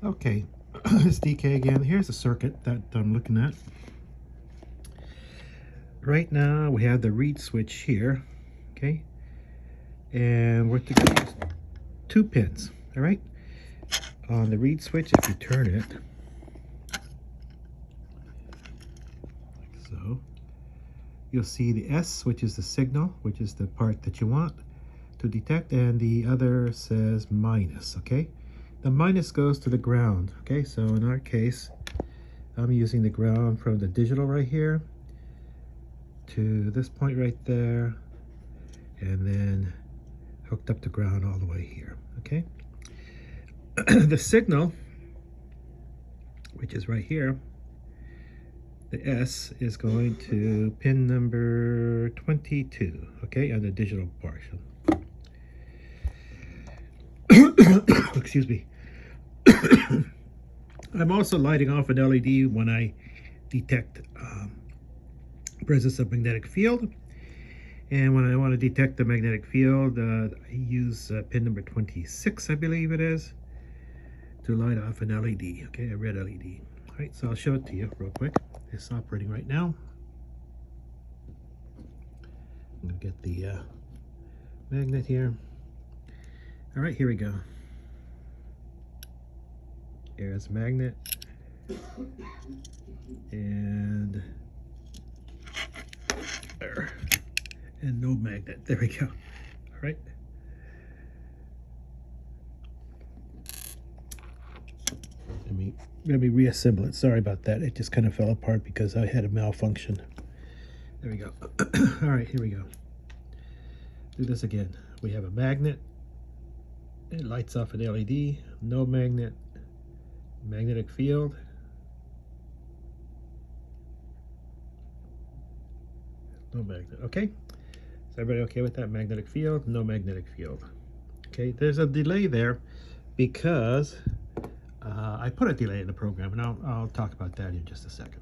Okay, it's DK again. Here's the circuit that I'm looking at. Right now we have the reed switch here, okay? And we're to use 2 pins, all right? On the reed switch, if you turn it, like so, you'll see the S, which is the signal, which is the part that you want to detect, and the other says minus, okay? The minus goes to the ground, okay? So in our case, I'm using the ground from the digital right here to this point right there, and then hooked up to ground all the way here, okay? The signal, which is right here, the S is going to pin number 22, okay, on the digital portion. Excuse me. I'm also lighting off an LED when I detect presence of magnetic field. And when I want to detect the magnetic field, I use pin number 26, I believe it is, to light off an LED, okay, a red LED. All right, so I'll show it to you real quick. It's operating right now. I'm going to get the magnet here. All right, here we go. Here's magnet. And there. And no magnet. There we go. All right. Let me reassemble it. Sorry about that. It just kind of fell apart because I had a malfunction. There we go. All right, here we go. Do this again. We have a magnet. It lights off an LED. No magnet. Magnetic field. No magnet. Okay. Is everybody okay with that? Magnetic field, no magnetic field. Okay, there's a delay there because I put a delay in the program, and I'll talk about that in just a second.